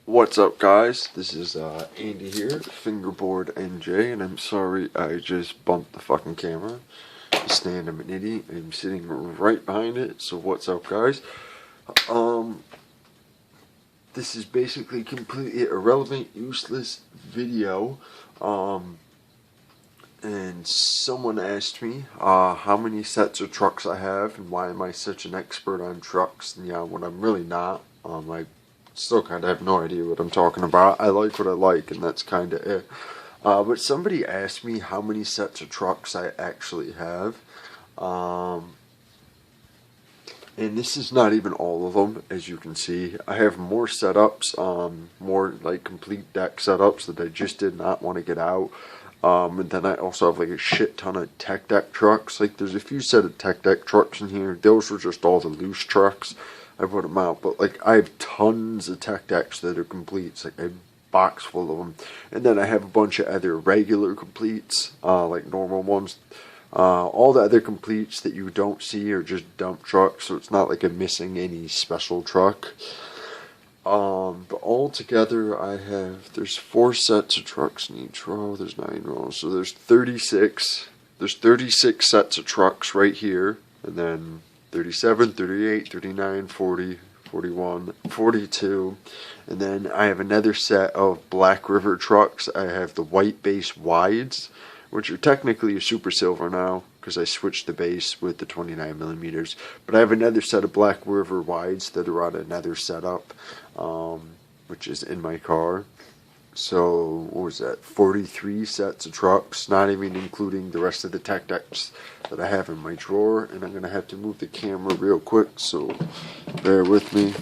What's up, guys? This is Andy here, fingerboard NJ, and I'm sorry I just bumped the fucking camera. Stand, I'm an idiot. I'm sitting right behind it. So what's up, guys? This is basically completely irrelevant, useless video. And someone asked me how many sets of trucks I have and why am I such an expert on trucks. And yeah, when I'm really not. I still kind of have no idea what I'm talking about. I like what I like, and that's kind of it. But somebody asked me how many sets of trucks I actually have. And this is not even all of them, as you can see. I have more setups, more like complete deck setups that I just did not want to get out. And then I also have like a shit ton of tech deck trucks. Like there's a few set of tech deck trucks in here. Those were just all the loose trucks. I put them out, but like I have tons of tech decks that are complete. It's like a box full of them. And then I have a bunch of other regular completes, like normal ones. All the other completes that you don't see are just dump trucks, so it's not like I'm missing any special truck. But all together there's 4 sets of trucks in each row. There's 9 rows, so there's 36. There's 36 sets of trucks right here, and then 37, 38, 39, 40, 41, 42, and then I have another set of Black River trucks. I have the white base wides, which are technically a super silver now because I switched the base with the 29 millimeters. But I have another set of Black River wides that are on another setup, which is in my car. So, what was that? 43 sets of trucks, not even including the rest of the tech decks that I have in my drawer. And I'm going to have to move the camera real quick, so bear with me.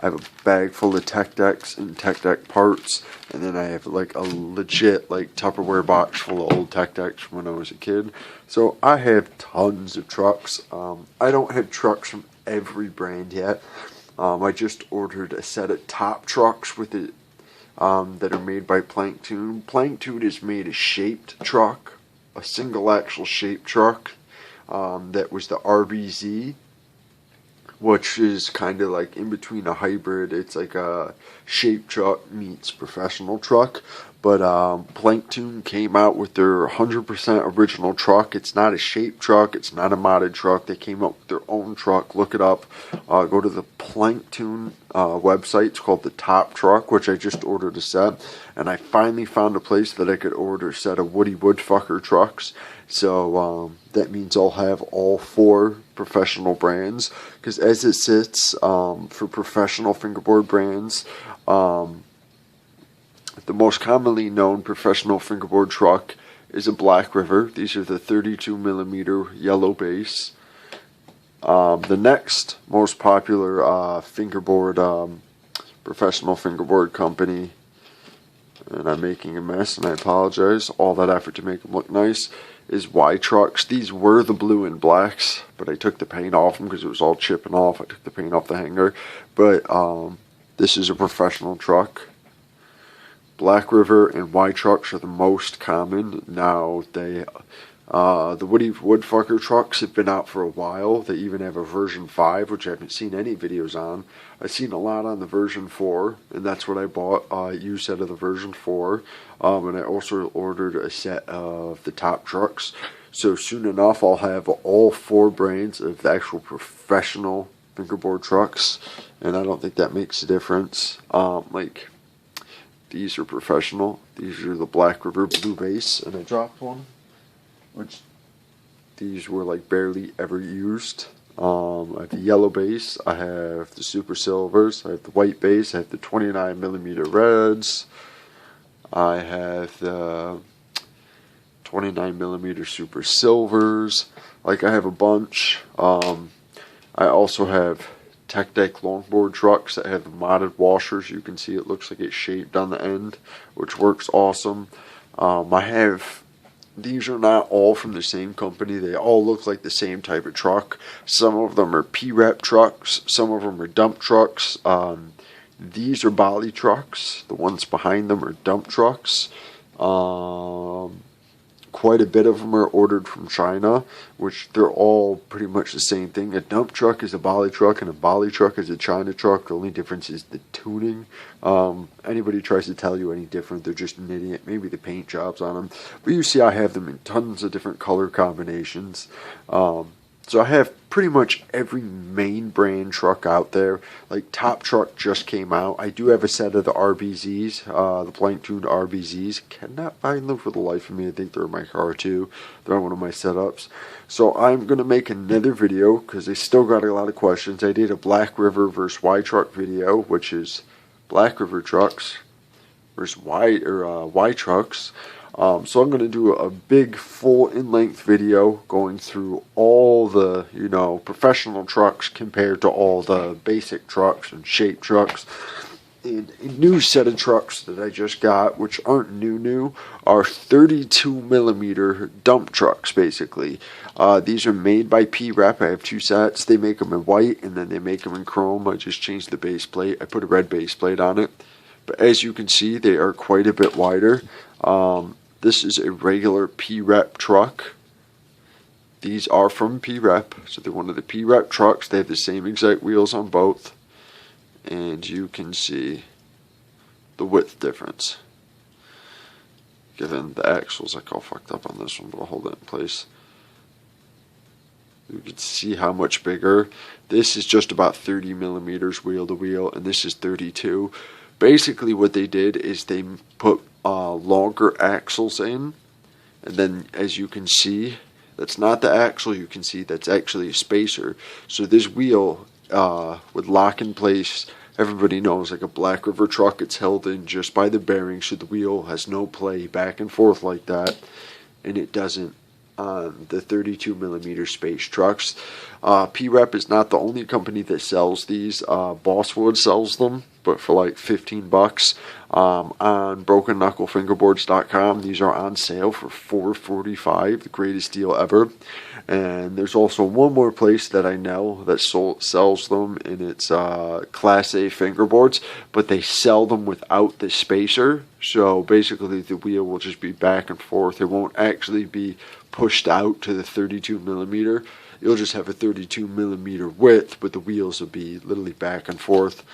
I have a bag full of tech decks and tech deck parts. And then I have like a legit like Tupperware box full of old tech decks from when I was a kid. So I have tons of trucks. I don't have trucks from every brand yet. I just ordered a set of top trucks with it. That are made by Plankton. Plankton has made a shaped truck, a single axle shaped truck, that was the RBZ, which is kind of like in between a hybrid. It's like a shaped truck meets professional truck. But Plankton came out with their 100% original truck. It's not a shaped truck. It's not a modded truck. They came up with their own truck. Look it up. Go to the Plankton website. It's called the Top Truck, which I just ordered a set. And I finally found a place that I could order a set of Woody Woodfucker trucks. So that means I'll have all 4 professional brands. Because as it sits, for professional fingerboard brands, the most commonly known professional fingerboard truck is a Black River. These are the 32 millimeter yellow base. The next most popular fingerboard, professional fingerboard company, and I'm making a mess and I apologize, all that effort to make them look nice, is Y Trucks. These were the blue and blacks, but I took the paint off them because it was all chipping off. I took the paint off the hanger. But this is a professional truck. Black River and Y Trucks are the most common. Now, the Woody Woodfucker trucks have been out for a while. They even have a version 5, which I haven't seen any videos on. I've seen a lot on the version 4, and that's what I bought, a used set of the version 4. And I also ordered a set of the top trucks. So soon enough, I'll have all 4 brands of the actual professional fingerboard trucks, and I don't think that makes a difference. These are professional. These are the Black River blue base, and I dropped one, which these were like barely ever used. I have the yellow base. I have the super silvers. I have the white base. I have the 29 millimeter reds. I have the 29 millimeter super silvers. Like I have a bunch. I also have tech deck longboard trucks that have the modded washers. You can see it looks like it's shaped on the end, which works awesome. These are not all from the same company. They all look like the same type of truck. Some of them are P-Rep trucks. Some of them are dump trucks. These are Bolly trucks. The ones behind them are dump trucks. Quite a bit of them are ordered from China, which they're all pretty much the same thing. A dump truck is a Bali truck, and a Bali truck is a China truck. The only difference is the tuning. Anybody tries to tell you any different, they're just an idiot. Maybe the paint jobs on them. But you see I have them in tons of different color combinations. So I have pretty much every main brand truck out there. Like Top Truck just came out. I do have a set of the RBZs, the blank tuned RBZs. Cannot find them for the life of me. I think they're in my car too. They're on one of my setups. So I'm going to make another video because they still got a lot of questions. I did a Black River versus Y truck video, which is Black River trucks versus Y trucks. So I'm going to do a big full in-length video going through all the, professional trucks compared to all the basic trucks and shape trucks. And a new set of trucks that I just got, which aren't new, are 32 millimeter dump trucks, basically. These are made by P-Rep. I have two sets. They make them in white, and then they make them in chrome. I just changed the base plate. I put a red base plate on it. But as you can see, they are quite a bit wider. This is a regular P-Rep truck. These are from P-Rep, so they're one of the P-Rep trucks. They have the same exact wheels on both. And you can see the width difference. Given the axles, like all fucked up on this one, but I'll hold it in place. You can see how much bigger. This is just about 30 millimeters wheel to wheel, and this is 32. Basically what they did is they put longer axles in, and then as you can see, that's not the axle, you can see that's actually a spacer. So this wheel would lock in place. Everybody knows, like a Black River truck, it's held in just by the bearing, so the wheel has no play back and forth like that, and it doesn't on the 32 millimeter space trucks. P-Rep is not the only company that sells these. Bosswood sells them, but for like 15 bucks. On BrokenKnuckleFingerboards.com, these are on sale for $4.45, the greatest deal ever. And there's also one more place that I know that sells them, and it's Class A fingerboards, but they sell them without the spacer. So basically the wheel will just be back and forth. It won't actually be pushed out to the 32 millimeter. You'll just have a 32 millimeter width, but the wheels will be literally back and forth.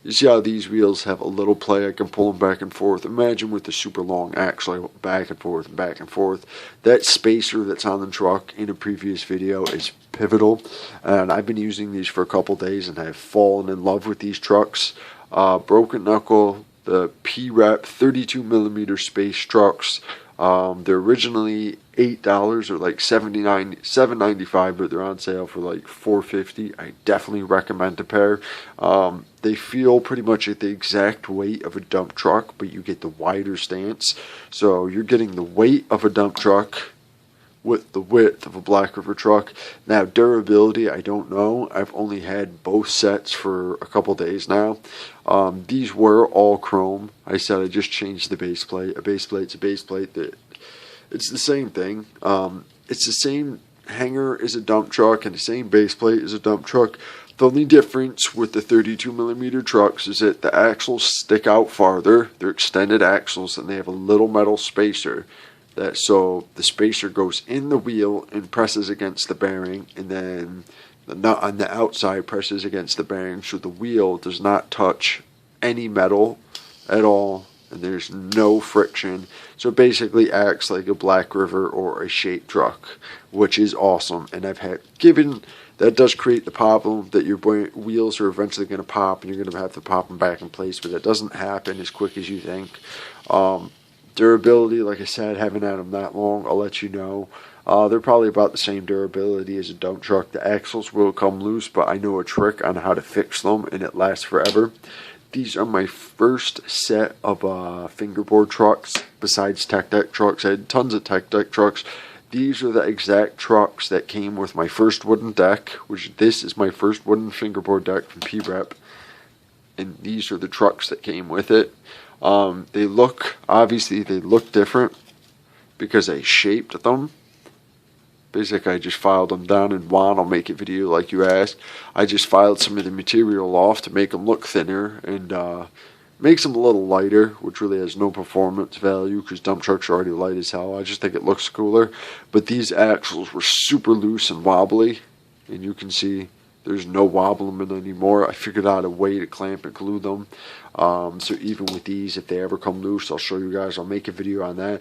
You see how these wheels have a little play? I can pull them back and forth. Imagine with the super long axle, I went back and forth and back and forth. That spacer that's on the truck in a previous video is pivotal. And I've been using these for a couple days, and I've fallen in love with these trucks. Broken Knuckle, the P-Rep 32 millimeter space trucks. They're originally $8 or like $7.95, but they're on sale for like $4.50. I definitely recommend a pair. They feel pretty much at the exact weight of a dump truck, but you get the wider stance. So you're getting the weight of a dump truck with the width of a Black River truck. Now durability, I don't know. I've only had both sets for a couple days now. These were all chrome. I said I just changed the base plate. A base plate's a base plate. It's the same thing. It's the same hanger as a dump truck and the same base plate as a dump truck. The only difference with the 32 millimeter trucks is that the axles stick out farther. They're extended axles, and they have a little metal spacer. So the spacer goes in the wheel and presses against the bearing, and then the nut on the outside presses against the bearing, so the wheel does not touch any metal at all, and there's no friction. So it basically acts like a Black River or a shape truck, which is awesome. And I've had, given that does create the problem that your wheels are eventually going to pop, and you're going to have to pop them back in place, but that doesn't happen as quick as you think. Durability, like I said, haven't had them that long. I'll let you know. They're probably about the same durability as a dump truck. The axles will come loose, but I know a trick on how to fix them, and it lasts forever. These are my first set of fingerboard trucks besides tech deck trucks. I had tons of tech deck trucks. These are the exact trucks that came with my first wooden deck, which this is my first wooden fingerboard deck from P-Rep. And these are the trucks that came with it. They look different because I shaped them. Basically, I just filed them down in wand. I'll make a video like you asked. I just filed some of the material off to make them look thinner and Makes them a little lighter, which really has no performance value because dump trucks are already light as hell. I just think it looks cooler. But these axles were super loose and wobbly, and you can see there's no wobbling anymore. I figured out a way to clamp and glue them. So even with these, if they ever come loose, I'll show you guys. I'll make a video on that.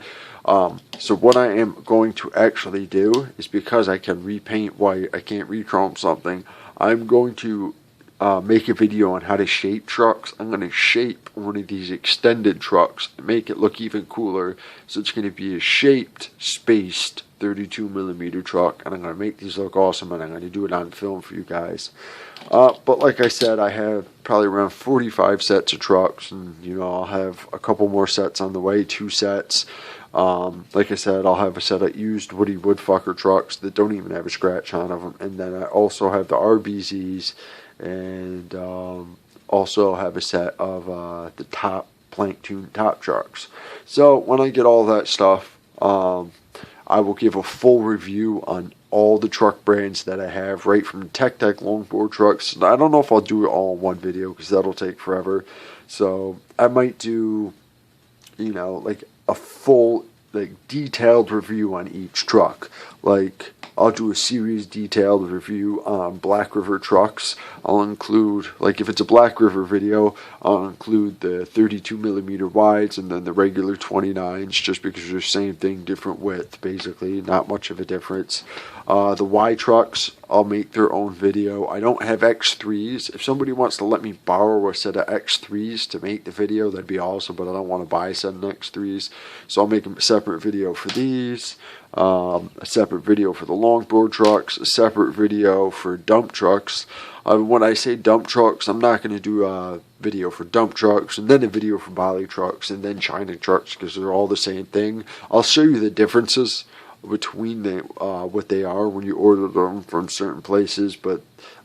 So what I am going to actually do is, because I can repaint white, I can't rechrome something, I'm going to make a video on how to shape trucks. I'm going to shape one of these extended trucks and make it look even cooler. So it's going to be a shaped, spaced 32mm truck, and I'm going to make these look awesome, and I'm going to do it on film for you guys. But like I said, I have probably around 45 sets of trucks, and you know, I'll have a couple more sets on the way, 2 sets. Like I said, I'll have a set of used Woody Woodfucker trucks that don't even have a scratch on them, and then I also have the RBZs, and also have a set of the top plank tuned top trucks. So when I get all that stuff, I will give a full review on all the truck brands that I have, right from Tech longboard trucks. I don't know if I'll do it all in one video because that'll take forever. So I might do, you know, like a full, like, detailed review on each truck. Like, I'll do a series detailed review on Black River trucks. I'll include, like, if it's a Black River video, I'll include the 32mm wides and then the regular 29s, just because they're the same thing, different width, basically, not much of a difference. The Y trucks, I'll make their own video. I don't have X3s. If somebody wants to let me borrow a set of X3s to make the video, that'd be awesome, but I don't want to buy a set of X3s, so I'll make a separate video for these. A separate video for the longboard trucks, a separate video for dump trucks. When I say dump trucks, I'm not going to do a video for dump trucks and then a video for Bali trucks and then China trucks, because they're all the same thing. I'll show you the differences between what they are when you order them from certain places, but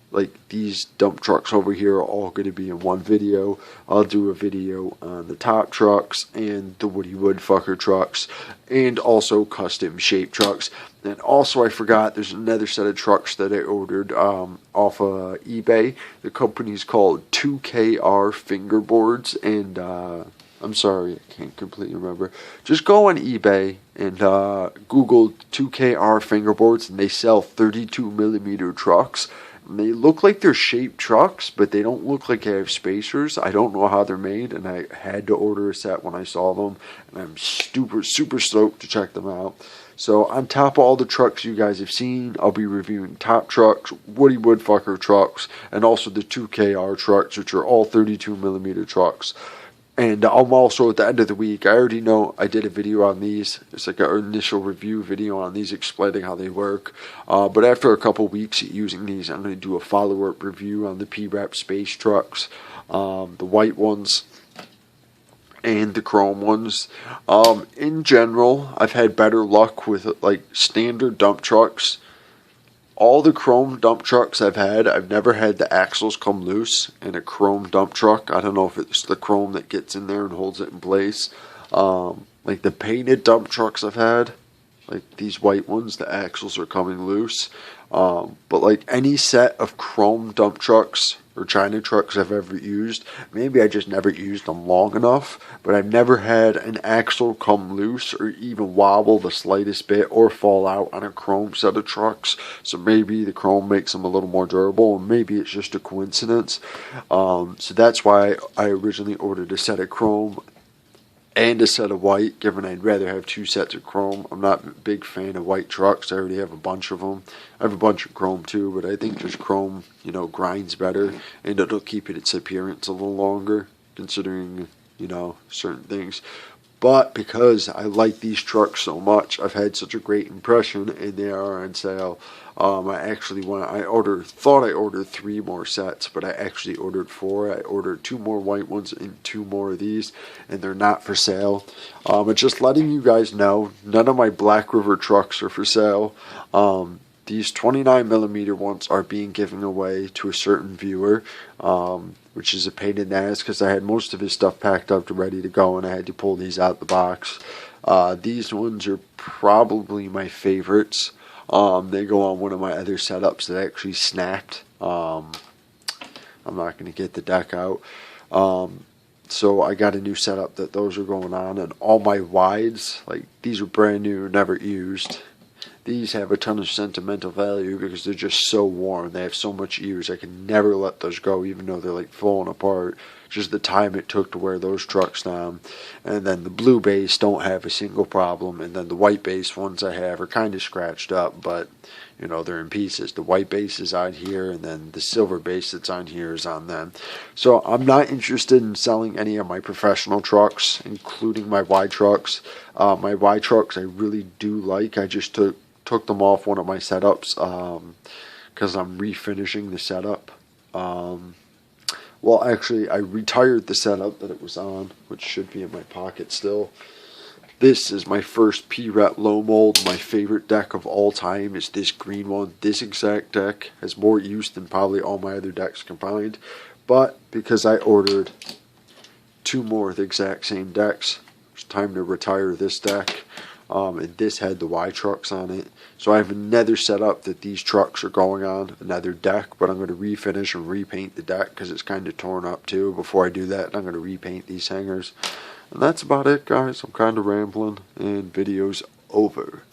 like these dump trucks over here are all going to be in one video. I'll do a video on the top trucks and the Woody Woodfucker trucks, and also custom shaped trucks. And also, I forgot, there's another set of trucks that I ordered off of eBay. The company's called 2KR Fingerboards, and I'm sorry, I can't completely remember. Just go on eBay and Google 2KR Fingerboards, and they sell 32mm trucks. And they look like they're shaped trucks, but they don't look like they have spacers. I don't know how they're made, and I had to order a set when I saw them, and I'm super stoked to check them out. So on top of all the trucks you guys have seen, I'll be reviewing top trucks, Woody Woodfucker trucks, and also the 2KR trucks, which are all 32mm trucks. And I'm also, at the end of the week, I already know I did a video on these. It's like an initial review video on these, explaining how they work. But after a couple weeks using these, I'm going to do a follow-up review on the P-Rap Space trucks, the white ones, and the chrome ones. In general, I've had better luck with like standard dump trucks. All the chrome dump trucks I've had, I've never had the axles come loose in a chrome dump truck. I don't know if it's the chrome that gets in there and holds it in place. Like the painted dump trucks I've had, like these white ones, the axles are coming loose. But like any set of chrome dump trucks or China trucks I've ever used, maybe I just never used them long enough, but I've never had an axle come loose or even wobble the slightest bit or fall out on a chrome set of trucks. So maybe the chrome makes them a little more durable, and maybe it's just a coincidence. So that's why I originally ordered a set of chrome and a set of white, given I'd rather have 2 sets of chrome. I'm not a big fan of white trucks. I already have a bunch of them. I have a bunch of chrome too, but I think just chrome, you know, grinds better, and it'll keep its appearance a little longer, considering, you know, certain things. But because I like these trucks so much, I've had such a great impression, and they are on sale. I thought I ordered 3 more sets, but I actually ordered 4. I ordered 2 more white ones and 2 more of these, and they're not for sale. But just letting you guys know, none of my Black River trucks are for sale. These 29mm ones are being given away to a certain viewer, which is a pain in the ass because I had most of his stuff packed up and ready to go, and I had to pull these out the box. These ones are probably my favorites. They go on one of my other setups that actually snapped. I'm not going to get the deck out. So I got a new setup that those are going on, and all my wides, like these are brand new, never used. These have a ton of sentimental value because they're just so worn. They have so much use. I can never let those go, even though they're like falling apart. Just the time it took to wear those trucks down. And then the blue base don't have a single problem. And then the white base ones I have are kind of scratched up, but you know, they're in pieces. The white base is on here, and then the silver base that's on here is on them. So I'm not interested in selling any of my professional trucks, including my Y trucks. My Y trucks I really do like. I just took them off one of my setups because I'm refinishing the setup. Well, actually, I retired the setup that it was on, which should be in my pocket still. This is my first P-Ret low mold. My favorite deck of all time is this green one. This exact deck has more use than probably all my other decks combined. But because I ordered 2 more of the exact same decks, it's time to retire this deck. And this had the Y trucks on it. So I have another setup that these trucks are going on, another deck, but I'm going to refinish and repaint the deck because it's kind of torn up too. Before I do that, I'm going to repaint these hangers. And that's about it, guys. I'm kind of rambling, and video's over.